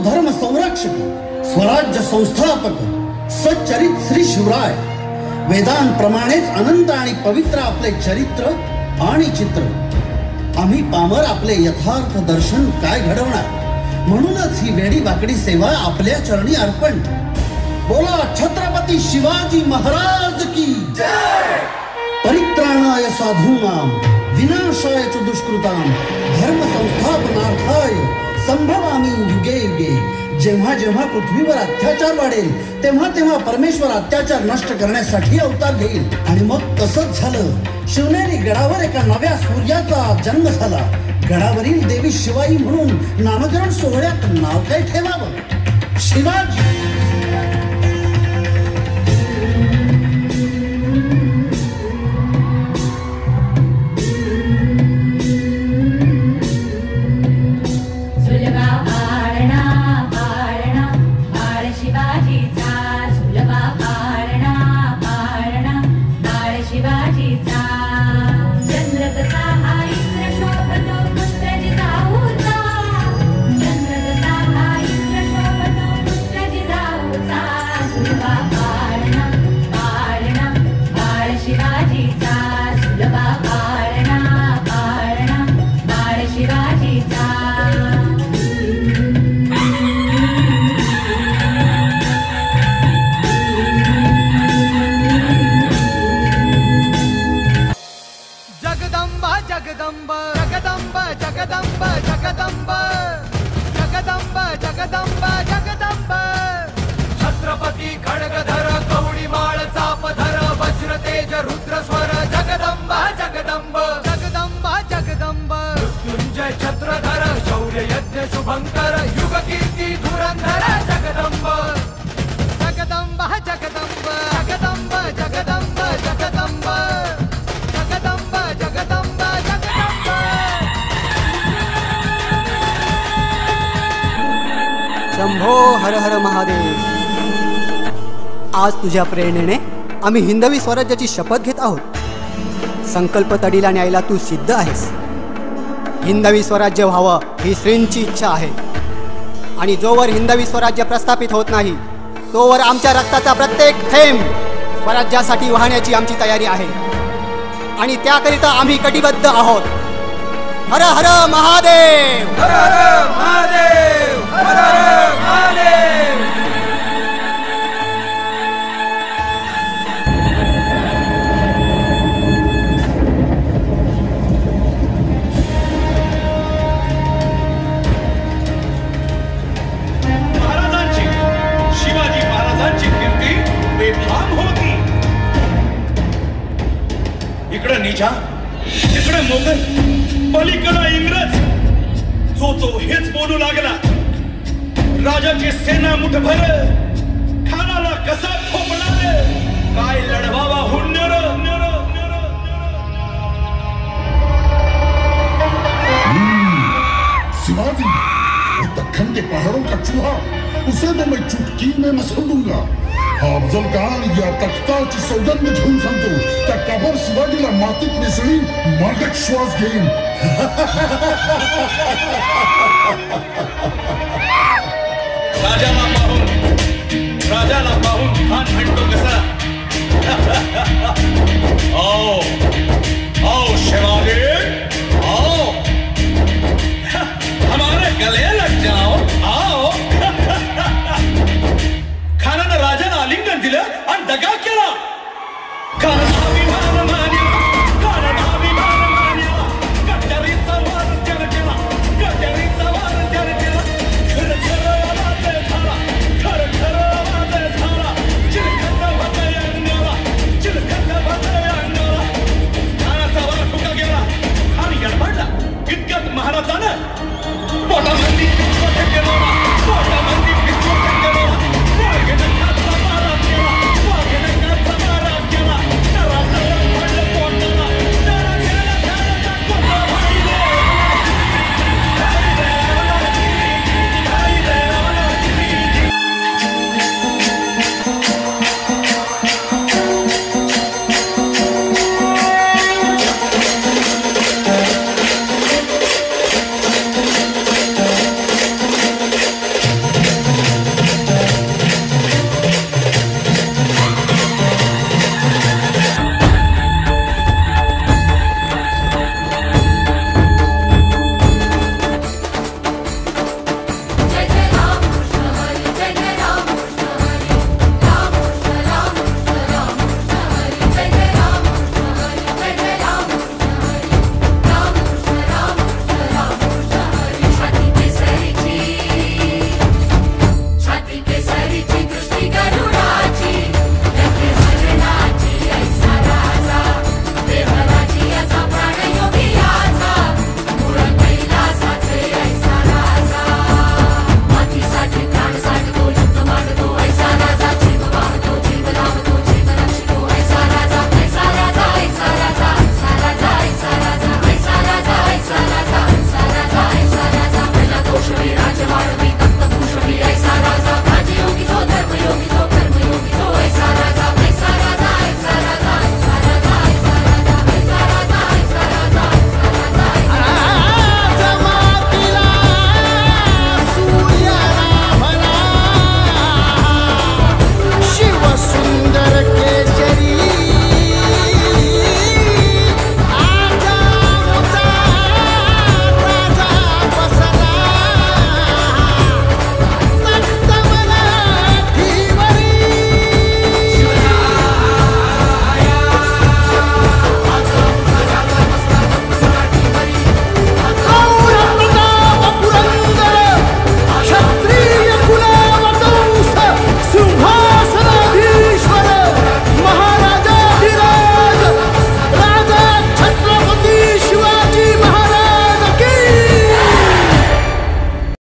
सुधर्म संरक्षक, स्वराज्य संस्थापक, सच्चरित श्री शिवराय. वेदांप्रमाणेच अनंत आणि पवित्र आपले चरित्र आणि चित्र. आम्ही पामर आपले यथार्थ दर्शन काय घडवणार, म्हणूनच ही वेडी वाकडी सेवा आपल्या चरणी अर्पण. बोला छत्रपती शिवाजी महाराज की जय. परित्राणाय साधूनां विनाशाय च दुष्कृतां धर्म संस्थापनार्थाय संभवामी युगे युगे. जेव्हा जेव्हा पृथ्वीवर अत्याचार वाढेल तेव्हा तेव्हा परमेश्वर अत्याचार नष्ट करण्यासाठी अवतार घेईल. आणि मग तसंच झालं. शिवनेरी गडावर एका नव्या सूर्याचा जन्म झाला. गडावरील देवी शिवाई म्हणून नामकरण सोहळ्यात नाव काय ठेवावं? शिवाजी. शंभो हर हर महादेव. आज तुझ्या प्रेरणेने आम्ही हिंदवी स्वराज्याची शपथ घेत आहोत. संकल्प तडीला न्यायला तू सिद्ध आहेस. हिंदवी स्वराज्य व्हावं ही श्रींची इच्छा आहे. आणि जोवर हिंदवी स्वराज्य प्रस्थापित होत नाही तोवर आमच्या रक्ताचा प्रत्येक थेंब स्वराज्यासाठी वाहण्याची आमची तयारी आहे. आणि त्याकरिता आम्ही कटिबद्ध आहोत. हर हर महादेव. हर हर महादेव. हर हर महादेव. महाराजांची, शिवाजी महाराजांची कीर्ती बेफाम होती. इकडे निजा, तिकडे मोगल, पलीकडे इंग्रज. जो हेच बोलू लागला. राजाची सेना मुठभर, खानाला कसा थोपणार, काय लढवावा हुन्नर. शिवाजी, वो दक्कन के पहाड़ों का चूहा, उसे तो मैं चुटकी में मसल दूंगा. अफजल खान या तख्ताची सौगंध घेऊन सांगतो, त्या काबर शिवाजीला मातीत मिसळी मार्गट श्वास घेईन. राजाला पाहून खान म्हणतो कसा.